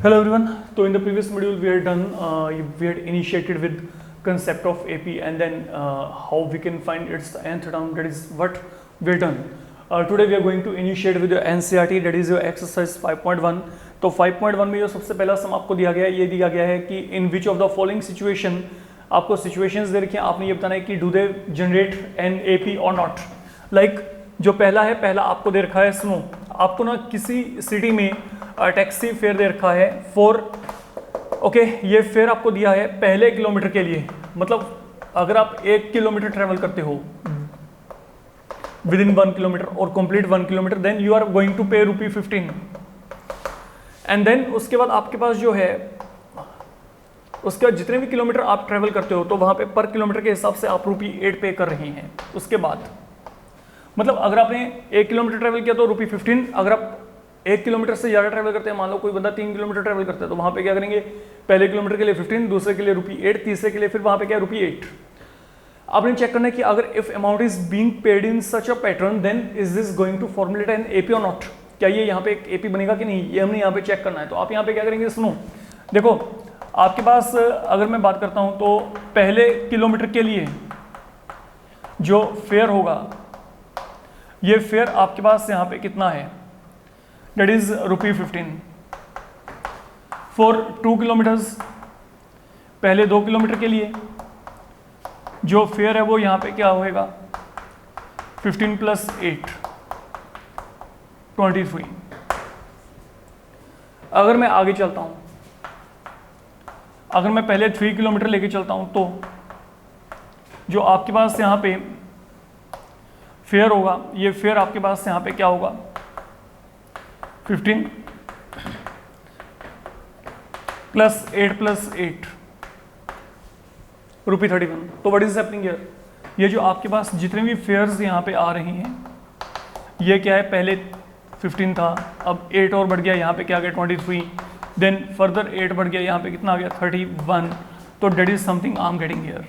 Hello everyone. So in the previous module we had initiated with concept of AP and then how we can find its nth term. That is what we have done. Today we are going to initiate with the NCERT, that is your exercise 5.1. तो 5.1 में जो सबसे पहला सम आपको दिया गया है, ये दिया गया है कि in which of the following situation, आपको सिचुएशंस दे रखी हैं, आपने ये बताना है कि do they generate an AP और नॉट. लाइक जो पहला है, पहला आपको दे रखा है स्नो. आपको ना किसी सिटी में टैक्सी फेयर दे रखा है फॉर ओके, ये फेयर आपको दिया है पहले किलोमीटर के लिए. मतलब अगर आप 1 किलोमीटर ट्रेवल करते हो विद इन 1 किलोमीटर और complete 1 kilometre, then you are going to pay ₹15. And then उसके बाद आपके पास जो है, उसके बाद जितने भी किलोमीटर आप ट्रेवल करते हो तो वहां पे पर किलोमीटर के हिसाब से आप ₹8 पे कर रहे हैं. उसके बाद मतलब अगर आपने 1 किलोमीटर ट्रेवल किया तो ₹15. अगर आप 1 किलोमीटर से ज़्यादा ट्रैवल करते हैं, मान लो कोई बंदा 3 किलोमीटर ट्रैवल करता है, तो वहाँ पे क्या करेंगे, पहले किलोमीटर के लिए 15, दूसरे के लिए ₹8, तीसरे के लिए फिर वहाँ पे क्या ₹8. आपने चेक करना है कि अगर if amount is being paid in such a pattern then is this going to formulate an AP और नॉट. क्या ये यहाँ पे एक AP बनेगा कि नहीं, ये हमने यहाँ पे चेक करना है. तो आप यहाँ पे क्या करेंगे, सुनो देखो आपके पास अगर मैं बात करता हूँ तो पहले किलोमीटर के लिए जो फेयर होगा, ये फेयर आपके पास यहाँ पे कितना है, that is ₹15 फॉर 2 किलोमीटर्स. पहले 2 किलोमीटर के लिए जो फेयर है वो यहाँ पे क्या होएगा, 15 + 8 23. अगर मैं आगे चलता हूँ, अगर मैं पहले 3 किलोमीटर लेके चलता हूँ तो जो आपके पास यहाँ पे फेयर होगा, ये फेयर आपके पास यहाँ पे क्या होगा, 15 + 8 + 8 ₹31. तो व्हाट इज हैपनिंग हियर, ये जो आपके पास जितने भी फेयर्स यहाँ पे आ रहे हैं, ये क्या है, पहले 15 था, अब 8 और बढ़ गया, यहाँ पे क्या आ गया 23, देन फर्दर 8 बढ़ गया, यहाँ पे कितना आ गया 31. तो that is something I am getting here.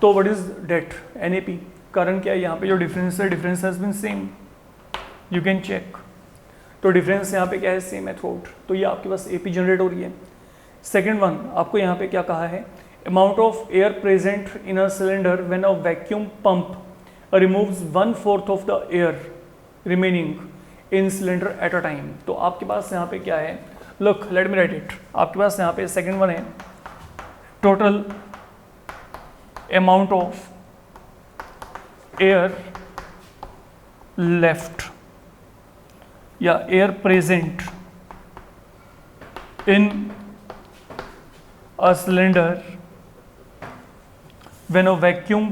तो व्हाट इज डेट, NAP. कारण क्या है, यहाँ पे जो डिफरेंस है, difference has been same, you can check. तो डिफरेंस यहाँ पे क्या है, सेम है थ्रू. तो ये आपके पास AP जनरेट हो रही है. सेकंड वन आपको यहाँ पे क्या कहा है, amount of air present in a cylinder when a vacuum pump removes 1/4 of the air remaining in cylinder at a time. तो आपके पास यहाँ पे क्या है, look let me write it. आपके पास यहाँ पे सेकंड वन है, total amount of air left या air present in a cylinder when a vacuum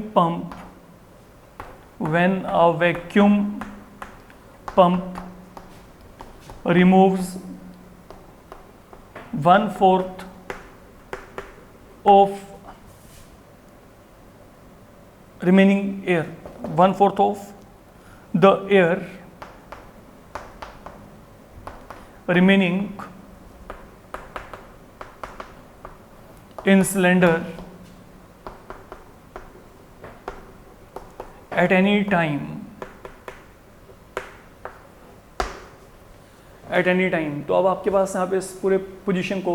pump removes 1/4 of remaining air, 1/4 of the air remaining in cylinder at any time. तो अब आपके पास यहाँ पे इस पूरे पोजीशन को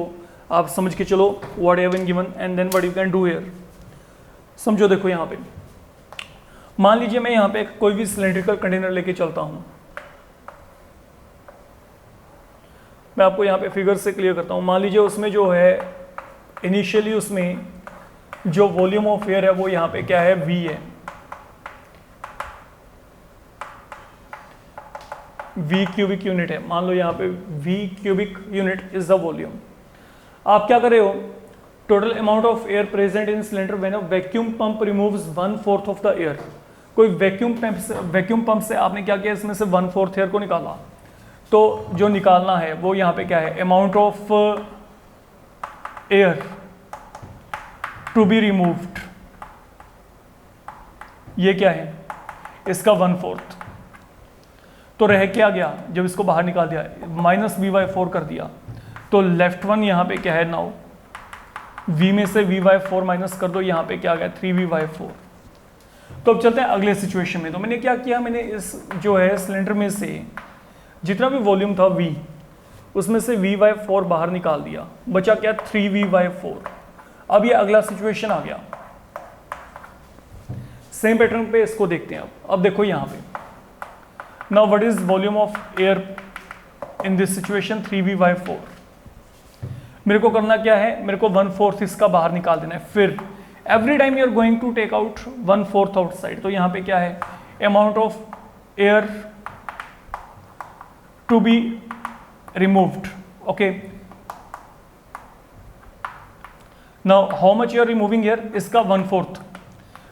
आप समझ के चलो, what have been given and then what you can do here. समझो, देखो यहाँ पे मान लीजिए मैं यहाँ पे कोई भी सिलेंड्रिकल कंटेनर लेके चलता हूँ. मैं आपको यहाँ पे फिगर से क्लियर करता हूँ. मान लीजिए उसमें जो है इनिशियली उसमें जो वॉल्यूम ऑफ एयर है वो यहाँ पे क्या है, V है. V क्यूबिक यूनिट है. मान लो यहाँ पे V cubic unit is the volume. आप क्या कर रहे हो, total amount of air present in cylinder when a vacuum pump removes 1/4 of the air. कोई वैक्यूम पंप से आपने क्या किया, इसमें से 1/4 एयर को निकाला. तो जो निकालना है वो यहाँ पे क्या है, amount of air to be removed, ये क्या है, इसका 1/4. तो रह क्या गया, जब इसको बाहर निकाल दिया, -V/4 कर दिया, तो लेफ्ट वन यहाँ पे क्या है, नाउ V में से V/4 माइनस कर दो, यहाँ पे क्या आ गया 3V/4. तो अब चलते हैं अगले सिचुएशन में. तो मैंने क्या किया, मैंने इस जो है सिलेंडर में से जितना भी वॉल्यूम था V, उसमें से V/4 बाहर निकाल दिया, बचा क्या 3V/4। अब ये अगला सिचुएशन आ गया, सेम पैटर्न पे इसको देखते हैं। अब देखो यहाँ पे now what is volume of air in this situation 3V/4। मेरे को करना क्या है, मेरे को 1/4 इसका बाहर निकाल देना है। फिर every time you are going to take out 1/4 outside, तो यहाँ पे क्या है, amount of air to be removed. Okay, now how much you are removing air, इसका 1/4,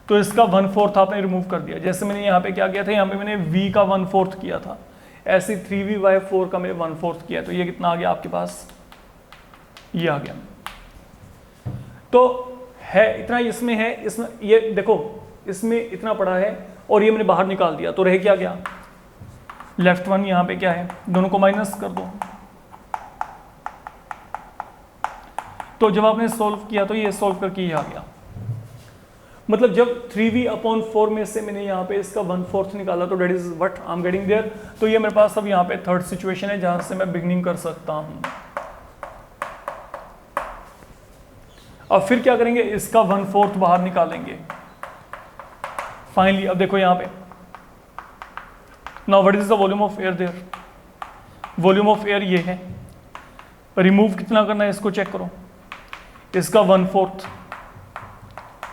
तो इसका 1/4 आपने रिमूव कर दिया। जैसे मैंने यहाँ पे क्या किया था, यहाँ पे मैंने V का 1/4 किया था, ऐसे 3V/4 का मैंने 1/4 किया, तो ये कितना आ गया आपके पास, ये आ गया। तो है इतना इसमें है, इसमें ये देखो इसमें इतना पड़ा है और ये मैंने बाहर निकाल दिया, तो रह क्या गया, लेफ्ट वन यहाँ पे क्या है, दोनों को माइनस कर दो। तो जब आपने सॉल्व किया तो ये सॉल्व करके ये आ गया। मतलब जब 3V/4 में से मैंने यहाँ पे इसका 1/4 निकाला, तो that is what I am getting there. तो ये मेरे पास अब यहाँ पे थर्ड सिचुएशन है जहां से मैं बिगनिंग कर सकता हूं। अब फिर क्या करेंगे, इसका 1/4 बाहर निकालेंगे फाइनली। अब देखो यहाँ पे now what is the volume of air there, volume of air ये है, रिमूव कितना करना है इसको चेक करो, इसका 1/4,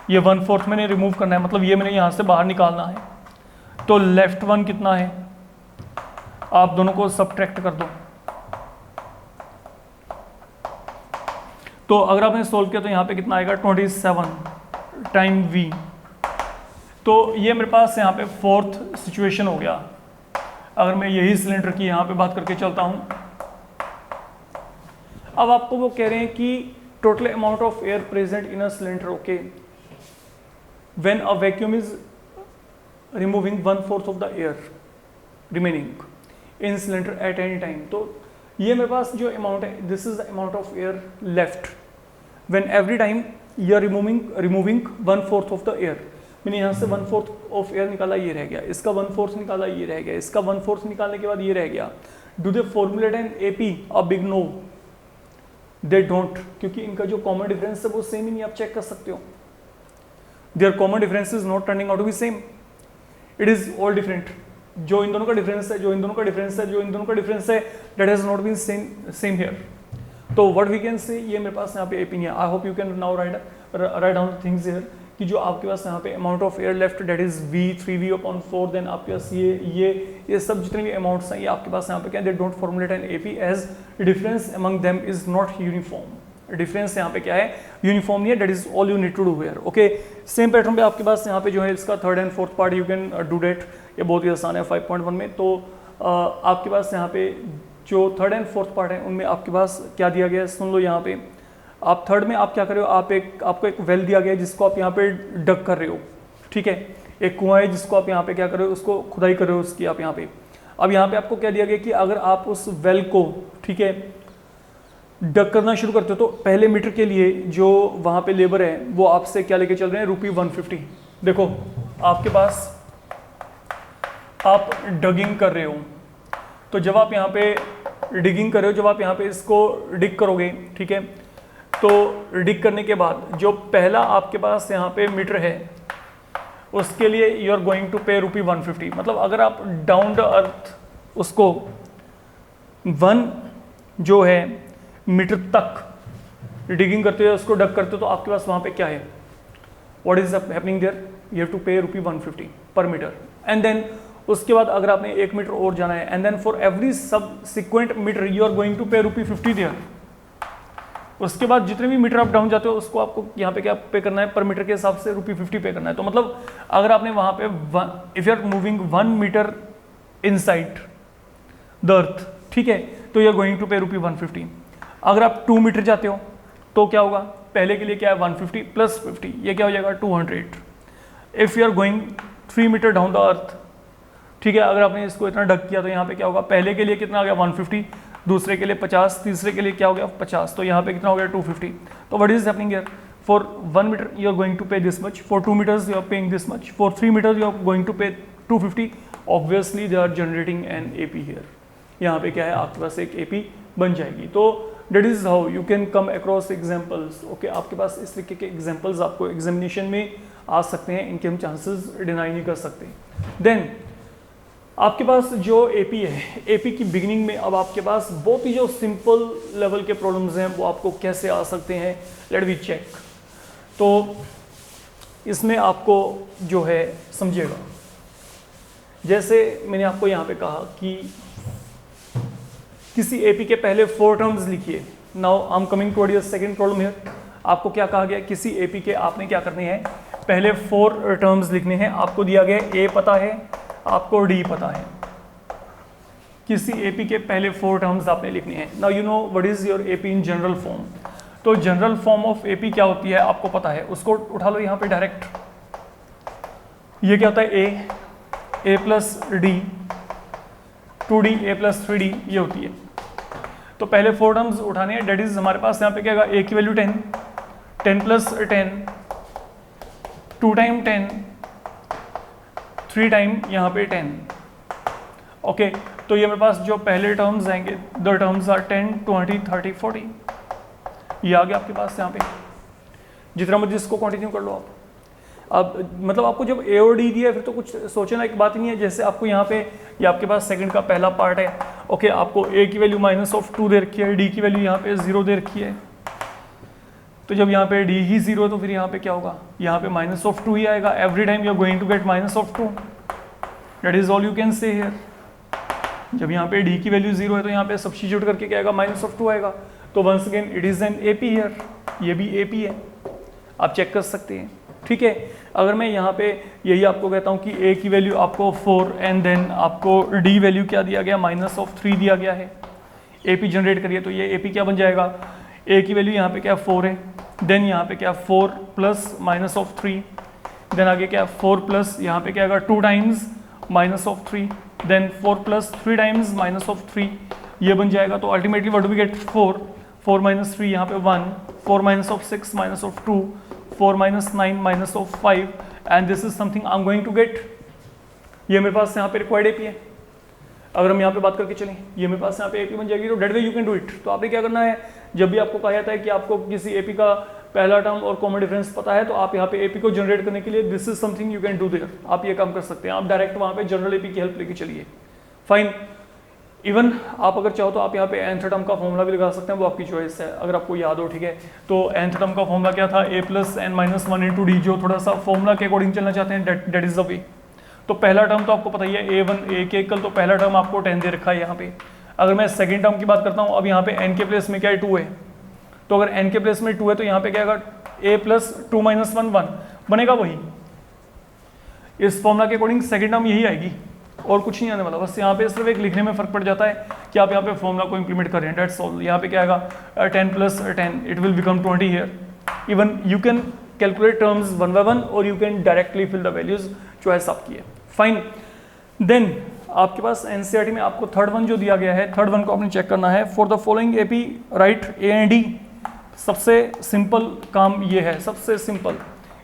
ये 1/4 मैंने रिमूव करना है, मतलब ये मैंने यहां से बाहर निकालना है। तो लेफ्ट वन कितना है, आप दोनों को सब्ट्रैक्ट कर दो। तो अगर आपने सोल्व किया तो यहाँ पे कितना आएगा 27 टाइम V। तो ये मेरे पास यहाँ पे फोर्थ सिचुएशन हो गया। अगर मैं यही सिलेंडर की यहाँ पे बात करके चलता हूँ, अब आपको वो कह रहे हैं कि total amount of air present in a cylinder, okay, when a vacuum is removing 1/4 of the air remaining in cylinder at any time। तो ये मेरे पास जो अमाउंट है, this is the amount of air left when every time you are removing 1/4 of the air। मैंने यहाँ से 1/4 of air निकाला, ये रह गया, इसका 1/4 निकाला, ये रह गया, इसका 1/4 निकालने के बाद ये रह गया। Do they formulate an AP? A big no, they don't, क्योंकि इनका जो कॉमन डिफरेंस है वो सेम ही नहीं, आप चेक कर सकते हो। Their common difference is not turning out to be same, it is all different। जो इन दोनों का डिफरेंस है, जो इन दोनों का डिफरेंस है, जो इन दोनों का डिफरेंस है, that has not been same here। तो what we can say, ये मेरे पास यहाँ पे AP नहीं है। I hope you can now write down things here कि जो आपके पास यहाँ पे amount of air left that is V 3V/4, then आपके पास ये सब जितने भी अमाउंट्स हैं, ये आपके पास यहाँ पे क्या, they don't formulate an AP as difference among them is not uniform। Difference यहाँ पे क्या है, यूनिफॉर्म नहीं है, that is all you need to do here. Okay, same pattern पे आपके पास यहाँ पे जो है इसका third and fourth part you can do that, ये बहुत ही आसान है 5.1 में। तो आपके पास यहाँ पे जो थर्ड एंड फोर्थ पार्ट है उनमें आपके पास क्या दिया गया है, सुन लो। यहाँ पे आप थर्ड में आप क्या कर रहे हो, आपको एक वेल दिया गया है जिसको आप यहाँ पे डग कर रहे हो, ठीक है, एक कुआं है जिसको आप यहाँ पे क्या कर रहे हो, उसको खुदाई कर रहे हो उसकी आप यहाँ पे। अब यहाँ पे आपको क्या दिया गया कि अगर आप उस वेल को, ठीक है, डग करना शुरू करते हो तो पहले मीटर के लिए जो वहाँ पे लेबर है वो आपसे क्या लेके चल रहे हैं, ₹150। देखो आपके पास आप डगिंग कर रहे हो, तो जब आप यहाँ पे डिगिंग कर रहे हो, जब आप यहाँ पे इसको डिग करोगे, ठीक है, तो डिग करने के बाद जो पहला आपके पास यहाँ पे मीटर है उसके लिए you are going to pay ₹150। मतलब अगर आप डाउन द अर्थ उसको 1 जो है मीटर तक डिगिंग करते हो, उसको डग करते हो, तो आपके पास वहाँ पे क्या है, what is happening there, you have to pay ₹150 पर मीटर। एंड देन उसके बाद अगर आपने 1 मीटर और जाना है, and then for every subsequent metre you are going to pay ₹50 there. उसके बाद जितने भी मीटर आप डाउन जाते हो उसको आपको यहाँ पे क्या पे करना है, पर मीटर के हिसाब से ₹50 पे करना है। तो मतलब अगर आपने वहाँ पे if you are moving 1 metre inside the earth, ठीक है, तो you are going to pay ₹150। अगर आप 2 मीटर जाते हो तो क्या होगा, पहले के लिए क्या है 150 प्लस 50, ये क्या हो जाएगा 200। If you are going 3 metre down the earth, ठीक है, अगर आपने इसको इतना डग किया तो यहाँ पे क्या होगा, पहले के लिए कितना आ गया 150, दूसरे के लिए 50, तीसरे के लिए क्या हो गया 50, तो यहाँ पे कितना हो गया 250। तो what is happening here, for 1 meter you are going to pay this much, for 2 meters you are paying this much, for 3 meters you are going to pay 250। Obviously they are generating an AP here. यहाँ पे क्या है आपके पास एक AP बन जाएगी। तो that is how you can come across examples. Okay, आपके पास इस तरीके के एग्जाम्पल्स आपको एग्जामिनेशन में आ सकते हैं, इनके हम चांसेस डिनाई नहीं कर सकते। देन आपके पास जो AP है, AP की बिगिनिंग में अब आपके पास बहुत ही जो सिंपल लेवल के प्रॉब्लम्स हैं वो आपको कैसे आ सकते हैं, लेट वी चेक। तो इसमें आपको जो है समझिएगा, जैसे मैंने आपको यहाँ पे कहा कि किसी AP के पहले 4 टर्म्स लिखिए। Now I am coming toward your second problem here. आपको क्या कहा गया, किसी AP के आपने क्या करने हैं, पहले 4 टर्म्स लिखने हैं। आपको दिया गया A पता है, आपको D पता है। किसी AP के पहले 4 टर्म्स आपने लिखने हैं। Now you know what is your AP in general form. तो जनरल फॉर्म ऑफ AP क्या होती है आपको पता है, उसको उठा लो यहाँ पे डायरेक्ट। ये क्या होता है, A plus D, 2D A plus 3D ये होती है। तो पहले 4 टर्म्स उठाने हैं, डेट इज हमारे पास यहाँ पे क्या होगा, A की वैल्यू 10, 10 प्लस 10, 2 टाइम 10, 3 टाइम यहाँ पे 10। ओके, तो ये मेरे पास जो पहले टर्म्स आएंगे, द टर्म्स आर 10, 20, 30, 40, ये आ गया आपके पास यहाँ पे। जितना मर्जी इसको कंटिन्यू कर लो आप। अब मतलब आपको जब A और D दिया है फिर तो कुछ सोचना एक बात ही नहीं है। जैसे आपको यहाँ पे ये आपके पास सेकंड का पहला पार्ट है। ओके, आपको A की वैल्यू -2 दे रखी है, D की वैल्यू यहाँ पे 0 दे रखी है। तो जब यहाँ पे D ही 0 है तो फिर यहाँ पे क्या होगा, यहाँ पे -2 ही आएगा। Every time you are going to get -2, that is all you can say here. जब यहाँ पे D की वैल्यू 0 है तो यहाँ पे सब्स्टिट्यूट करके क्या आएगा, -2 आएगा। तो once again it is an AP here, ये भी AP है, आप चेक कर सकते हैं। ठीक है, अगर मैं यहाँ पे यही आपको कहता हूँ कि A की वैल्यू आपको 4 एंड देन आपको D वैल्यू क्या दिया गया, -3 दिया गया है। AP जनरेट करिए तो ये AP क्या बन जाएगा, A की वैल्यू यहाँ पे क्या 4 है, देन यहाँ पे क्या 4 प्लस -3, देन आगे क्या 4 प्लस यहाँ पे क्या आएगा 2 टाइम्स -3, देन 4 प्लस 3 टाइम्स -3, ये बन जाएगा। तो ultimately what do we get, 4 -3 यहाँ पे 1, 4 -6 -2, 4 -9 -5 and this is something I am going to get. ये मेरे पास यहाँ पे रिक्वायर्ड AP है। अगर हम यहाँ पे बात करके चलें, ये मेरे पास यहाँ पे AP बन जाएगी। तो that way you can do it. तो आपने क्या करना है, जब भी आपको कहा जाता है कि आपको किसी AP का पहला टर्म और कॉमन डिफरेंस पता है तो आप यहाँ पे AP को जनरेट करने के लिए this is something you can do their, आप ये काम कर सकते हैं। आप डायरेक्ट वहाँ पे जनरल AP की हेल्प लेके चलिए, फाइन। इवन आप अगर चाहो तो आप यहाँ पे nth टर्म का फॉर्मूला भी लगा सकते हैं, वो आपकी चॉइस है, अगर आपको याद हो। ठीक है, तो nth टर्म का फॉर्मूला क्या था, A plus n minus 1 into D, जो थोड़ा सा फॉर्मूला के अकॉर्डिंग चलना चाहते हैं, डेट इज द वे। तो पहला टर्म तो आपको पता ही है A1 A के इक्वल, तो पहला टर्म आपको 10 दे रखा है यहाँ पे। अगर मैं सेकंड टर्म की बात करता हूँ, अब यहाँ पे n के प्लेस में क्या है 2 है, तो अगर n के प्लेस में 2 है तो यहाँ पे क्या आएगा, A प्लस 2 माइनस 1 1 बनेगा वही। इस फॉर्मूला के अकॉर्डिंग सेकंड टर्म यही आएगी और कुछ नहीं आने वाला। बस यहाँ पे सिर्फ एक लिखने में फर्क पड़ जाता है कि आप यहाँ पे फॉर्मूला को इंप्लीमेंट कर रहे हैं, डेट्स ऑल। यहाँ पे क्या आएगा 10 plus 10 it will become 20 here. Even you can calculate terms one by one और you can directly fill the values, choice आपकी है, फाइन। देन आपके पास एनसीईआरटी में आपको थर्ड वन जो दिया गया है, थर्ड वन को आपने चेक करना है। For the following AP right A and D। सबसे सिंपल काम ये है, सबसे simple.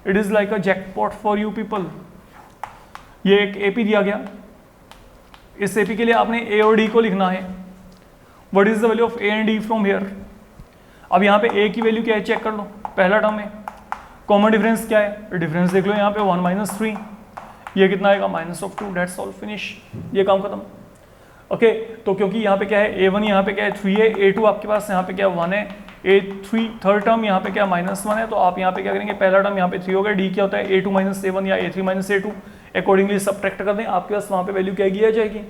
It is like a jackpot for you people. ये एक AP दिया गया, इस AP के लिए आपने A और D को लिखना है। What is the value of A and D from here. अब यहाँ पे A की वैल्यू क्या है चेक कर लो, पहला टर्म है। कॉमन डिफरेंस क्या है, डिफरेंस देख लो यहाँ पे 1 माइनस 3, ये कितना आएगा -2, डेट्स ऑल, फिनिश, ये काम खत्म। ओके, तो क्योंकि यहाँ पे क्या है A1 यहाँ पे क्या है 3 है, A2 आपके पास यहाँ पे क्या 1 है, A3 थर्ड टर्म यहाँ पे क्या -1 है, तो आप यहाँ पे क्या करेंगे, पहला टर्म यहाँ पे 3 हो गया, D क्या होता है A2 माइनस A1 या A3 minus A2, accordingly subtract कर दें, आपके पास वहाँ पे वैल्यू क्या आएगी, आ जाएगी।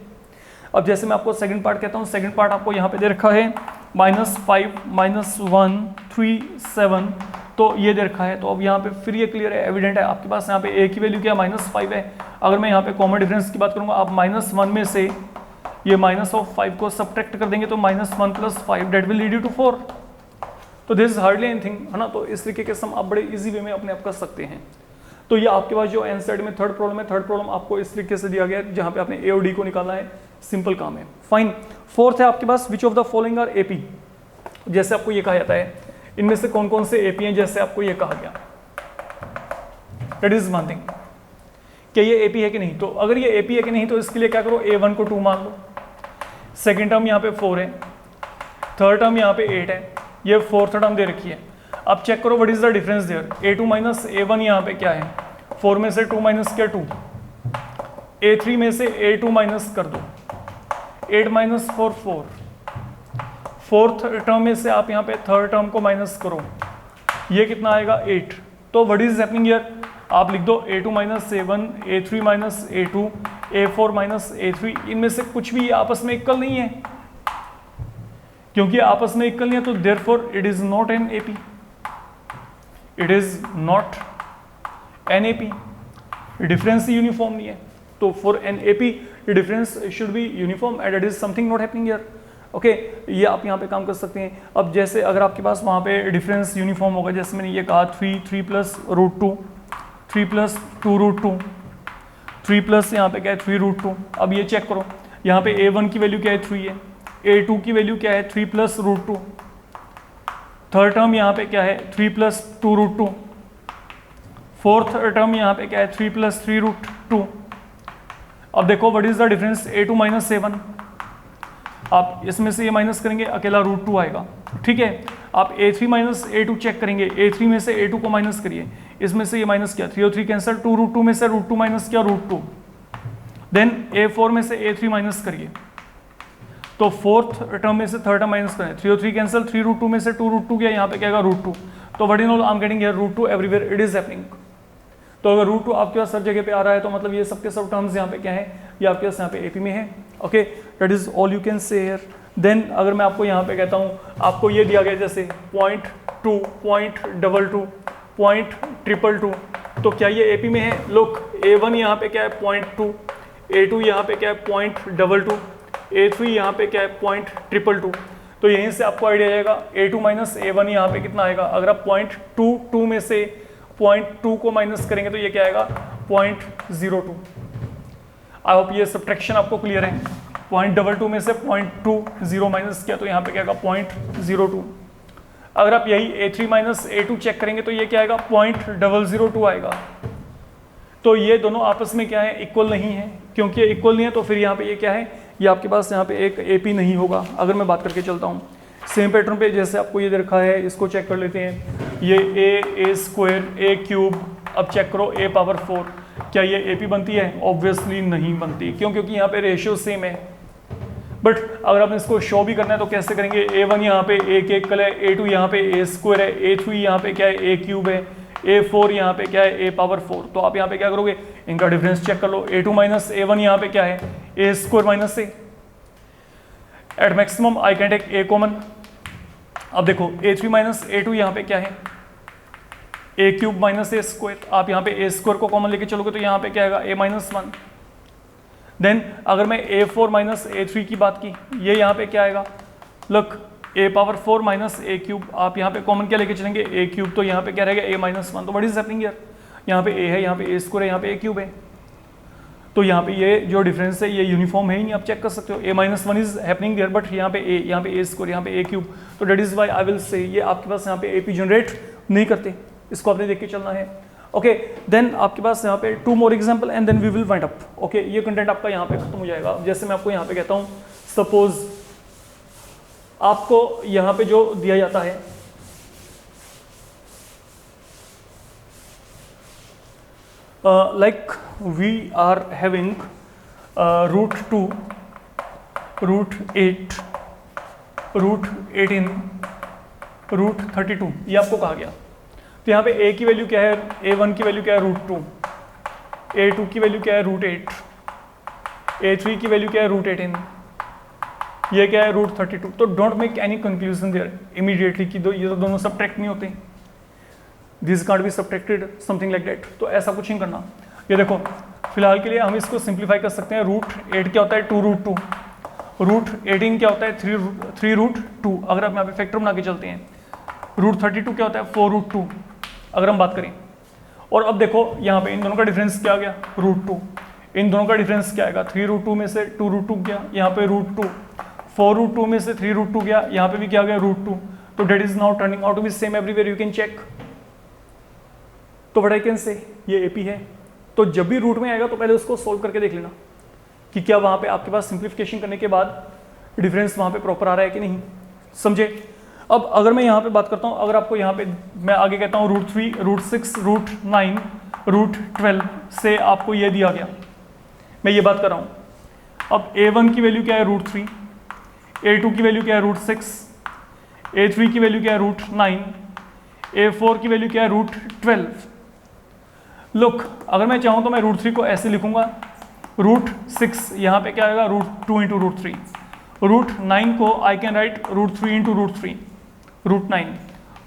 अब जैसे मैं आपको सेकंड पार्ट कहता हूँ, सेकंड पार्ट आपको यहाँ पे दे रखा है -5 -1 3 7, तो ये दे रखा है। तो अब यहाँ पे फिर ये क्लियर है, एविडेंट है, आपके पास यहाँ पे A की वैल्यू क्या -5 है। अगर मैं यहाँ पे कॉमन डिफरेंस की बात करूँगा, आप -1 में से ये -5 को सब्ट्रैक्ट कर देंगे तो -1 + 5 that will lead you to 4। तो दिस इज हार्डली एनीथिंग, है ना। तो इस तरीके के सम आप बड़े इजी वे में अपने आप कर सकते हैं। तो ये आपके पास जो एनसीईआरटी में थर्ड प्रॉब्लम है, थर्ड प्रॉब्लम आपको इस तरीके से दिया गया है जहाँ पे आपने A और D को निकालना है, सिंपल काम है, फाइन। फोर्थ है आपके पास which of the following are AP। जैसे आपको ये कहा जाता है इनमें से कौन कौन से AP हैं, जैसे आपको ये कहा गया, दैट इज वन थिंग, क्या ये AP है कि नहीं। तो अगर ये AP है कि नहीं तो इसके लिए क्या करो, A1 को 2 मान लो, सेकेंड टर्म यहाँ पे 4 है, थर्ड टर्म यहाँ पे 8 है, ये फोर्थ टर्म दे रखी है। अब चेक करो what is the difference there, a2 minus a1 यहाँ पे क्या है, 4 में से 2 माइनस क्या 2, a3 में से a2 माइनस कर दो, 8 माइनस 4 4, फोर्थ टर्म में से आप यहाँ पे थर्ड टर्म को माइनस करो, ये कितना आएगा 8। तो व्हाट इज हैपनिंग हियर, आप लिख दो a2 minus a1, a3 minus a2, a4 minus a3, इनमें से कुछ भी आपस में इक्वल नहीं है, क्योंकि आपस में इक्वल नहीं है तो therefore it is not an AP, it is not an AP, difference uniform नहीं है। तो for an AP difference should be uniform and it is something not happening here. Okay, ये आप यहाँ पे काम कर सकते हैं। अब जैसे अगर आपके पास वहाँ पे डिफरेंस यूनिफॉर्म होगा, जैसे मैंने ये कहा 3 plus root 2, 3 plus 2 root 2, 3 plus यहाँ पे क्या है 3 रूट 2। अब ये चेक करो, यहाँ पे a1 की वैल्यू क्या है 3 है, a2 की वैल्यू क्या है 3 प्लस रूट 2, थर्ड टर्म यहाँ पे क्या है 3 प्लस 2 रूट 2, फोर्थ टर्म यहाँ पे क्या है 3 प्लस 3 रूट 2। अब देखो what is the difference a2 minus a1, आप इसमें से ये माइनस करेंगे अकेला रूट 2 आएगा, ठीक है। आप a3 माइनस a2 चेक करेंगे, a3 में से a2 को माइनस करिए, इसमें से ये माइनस किया 3 और 3 कैंसिल, 2 रूट 2 में से रूट 2 माइनस किया रूट 2, देन a4 में से a3 माइनस करिए, तो फोर्थ टर्म में से थर्ड टर्म माइनस करें, 3 और 3 कैंसिल, 3 रूट 2 में से 2 रूट 2 गया, यहाँ पे क्या आएगा रूट 2। तो what is all I am getting here root 2 everywhere it is happening. तो अगर रूट 2 आपके पास सब जगह पे आ रहा है तो मतलब ये सबके सब टर्म्स यहाँ पे क्या है, ये आपके पास यहाँ पे एपी में है। Okay, that is all you can say here. Then अगर मैं आपको यहाँ पे कहता हूँ, आपको ये दिया गया जैसे 0.2, 0.22, 0.222, तो क्या ये एपी में है? लुक, a1 यहाँ पे क्या है 0.2, a2 यहाँ पे क्या है 0.22, a3 यहाँ पे क्या है 0.222। तो यहीं से आपको आइडिया आएगा a2 माइनस a1 यहाँ पे कितना आएगा। अगर आप 0.22 में से 0.2 को माइनस करेंगे तो ये क्या आएगा 0.02। आई होप ये सब्ट्रैक्शन आपको क्लियर है। 0.22 में से 0.20 माइनस किया तो यहाँ पे क्या आएगा 0.02। अगर आप यही a3 माइनस a2 चेक करेंगे तो ये क्या आएगा 0.002 आएगा। तो ये दोनों आपस में क्या है, इक्वल नहीं है। क्योंकि इक्वल नहीं है तो फिर यहाँ पे ये क्या है, ये आपके पास यहाँ पे एक AP नहीं होगा। अगर मैं बात करके चलता हूँ सेम पैटर्न पे, जैसे आपको ये दे रखा है, इसको चेक कर लेते हैं। ये a स्क्वायर a क्यूब, अब चेक करो a पावर 4, क्या ये AP बनती है? ऑब्वियसली नहीं बनती। क्यों? क्योंकि यहाँ पे रेशियो सेम है। बट अगर आपने इसको शो भी करना है तो कैसे करेंगे? a1 यहाँ पे a के इक्वल है, a2 यहाँ पे a स्क्वायर है, a3 यहाँ पे क्या है a क्यूब है, a4 यहाँ पे क्या है a पावर 4। तो आप यहाँ पे क्या करोगे, इनका डिफरेंस चेक कर लो। a2 माइनस a1 यहाँ पे क्या है a square minus a। At maximum I can take a common. अब देखो a3 माइनस a2 यहाँ पे क्या है a cube minus a square. आप यहाँ पे a स्क्वायर को कॉमन लेके चलोगे तो यहाँ पे क्या आएगा a माइनस 1। देन अगर मैं a4 माइनस a3 की बात की, ये यहाँ पे क्या आएगा, look a power 4 minus a cube. आप यहाँ पे कॉमन क्या लेके चलेंगे a क्यूब, तो यहाँ पे क्या रहेगा a माइनस 1। तो व्हाट इज हैपनिंग हियर, यहाँ पे a है, यहाँ पे a स्क्वायर है, यहाँ पे a क्यूब है। तो यहाँ पे ये जो डिफरेंस है ये यूनिफॉर्म है ही नहीं, आप चेक कर सकते हो। a minus 1 is happening here, but यहाँ पे a स्क्वायर, यहाँ पे a क्यूब। तो that is why I will say ये आपके पास यहाँ पे AP जनरेट नहीं करते। इसको आपने देख के चलना है। ओके, देन आपके पास यहाँ पे 2 more example and then we will wind up. Okay, ये कंटेंट आपका यहाँ पे खत्म हो जाएगा। जैसे मैं आपको यहाँ पे कहता हूँ, सपोज आपको यहाँ पे जो दिया जाता है like we are having root 2, root 8, root 18, root 32, ये आपको कहा गया। तो यहाँ पे a की वैल्यू क्या है, a1 की वैल्यू क्या है रूट 2, a2 की वैल्यू क्या है रूट 8, a3 की वैल्यू क्या है रूट 18, ये क्या है रूट 32। तो don't make any conclusion there immediately कि ये तो दोनों सब्ट्रैक्ट नहीं होते, this can't be subtracted, something like that. तो ऐसा कुछ नहीं करना। ये देखो फिलहाल के लिए हम इसको सिंप्लीफाई कर सकते हैं। रूट 8 क्या होता है 2 रूट 2, रूट 18 क्या होता है 3 रूट 2। अगर आप यहाँ पे फैक्टर बना के चलते हैं, रूट 32 क्या होता है 4 रूट 2 अगर हम बात करें। और अब देखो यहाँ पे इन दोनों का डिफरेंस क्या आ गया रूट 2, इन दोनों का डिफरेंस क्या आएगा 3 रूट 2 में से 2 रूट 2 गया, यहाँ पे रूट 2, 4 रूट 2 में से 3 रूट 2 गया, यहाँ पे भी क्या गया रूट 2। तो that is now turning out to be same everywhere, you can check. तो व्हाट आई कैन से, ये AP है। तो जब भी रूट में आएगा तो पहले उसको सोल्व करके देख लेना कि क्या वहाँ पे आपके पास सिंप्लीफिकेशन करने के बाद डिफरेंस वहाँ पे प्रॉपर आ रहा है कि नहीं, समझे। अब अगर मैं यहाँ पे बात करता हूँ, अगर आपको यहाँ पे मैं आगे कहता हूँ √3, √6, √9, √12 से आपको ये दिया गया, मैं ये बात कर रहा हूँ। अब a1 की वैल्यू क्या है √3, a2 की वैल्यू क्या है √6, a3 की वैल्यू क्या है √9, a4 की वैल्यू क्या है √12। लुक, अगर मैं चाहूँ तो मैं √3 को ऐसे लिखूंगा, √6 यहाँ पे क्या आएगा √2 इंटू √3, √9 को आई कैन राइट √3 इंटू √3, √9,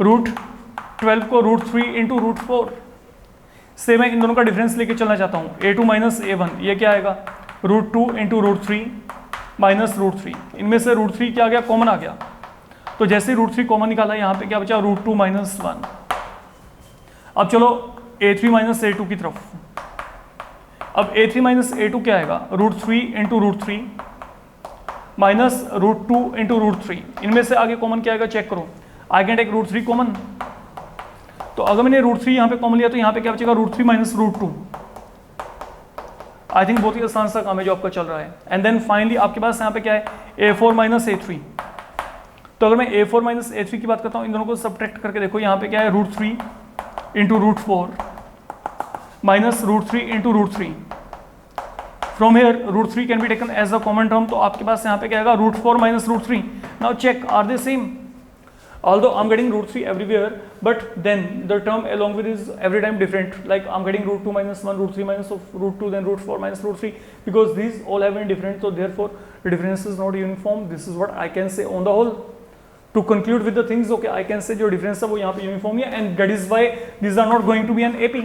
√12 को √3 इंटू √4 से मैं इन दोनों का डिफरेंस लेके चलना चाहता हूँ। a2 माइनस a1 ये क्या आएगा √2 इंटू √3 माइनस √3, इनमें से √3 क्या आ गया, कॉमन आ गया। तो जैसे √3 कॉमन निकाला, यहाँ पे क्या बचा √2 माइनस 1। अब चलो a3 माइनस a2 की तरफ। अब a3 माइनस a2 क्या आएगा √3 इंटू √3 माइनस √2 इंटू √3, इनमें से आगे कॉमन क्या आएगा, चेक करो। आई कैन टेक √3 कॉमन, तो अगर मैंने √3 यहाँ पे कॉमन लिया तो यहाँ पे क्या बचेगा √3 माइनस √2। आई थिंक बहुत ही आसान सा काम है जो आपका चल रहा है। एंड देन फाइनली आपके पास यहाँ पे क्या है a4 माइनस a3। तो अगर मैं a4 माइनस a3 की बात करता हूँ, इन दोनों को सब्ट्रैक्ट करके देखो, यहाँ पे क्या है √3 into √4 minus √3 into √3। From here √3 can be taken as a common term, तो आपके पास यहाँ पे क्या आएगा √4 minus √3। Now check are they same, although I'm getting √3 everywhere, but then the term along with is every time different, like I'm getting √2 minus 1, √3 minus of √2, then √4 minus √3, because these all have been different, so therefore the difference is not uniform. This is what I can say on the whole. To conclude with the things, okay, I can say जो difference है वो यहाँ पे uniform है, and that is why these are not going to be an AP.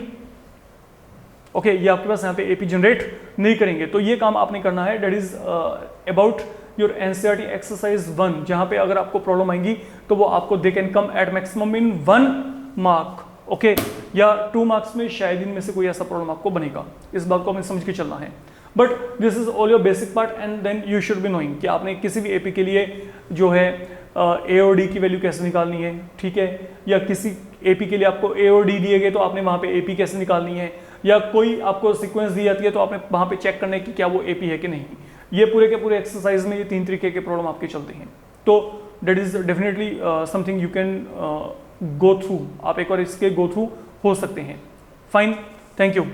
Okay, ये आपके पास यहाँ पे AP generate नहीं करेंगे, तो ये काम आपने करना है, that is about your NCERT exercise 1, जहाँ पे अगर आपको प्रॉब्लम आएंगी तो वो आपको they can come at maximum in 1 mark, okay, या 2 मार्क्स में शायद इनमें से कोई ऐसा प्रॉब्लम आपको बनेगा। इस बात को हमें समझ के चलना है। But this is all your basic part, and then you should be knowing कि आपने किसी भी AP के लिए जो है A और D की वैल्यू कैसे निकालनी है, ठीक है, या किसी AP के लिए आपको A और D दिए गए तो आपने वहाँ पे AP कैसे निकालनी है, या कोई आपको सीक्वेंस दी जाती है तो आपने वहाँ पे चेक करना है कि क्या वो AP है कि नहीं। ये पूरे के पूरे एक्सरसाइज में ये 3 तरीके के प्रॉब्लम आपके चलते हैं, तो that is definitely something you can go through, आप एक बार इसके गो थ्रू हो सकते हैं। Fine, thank you.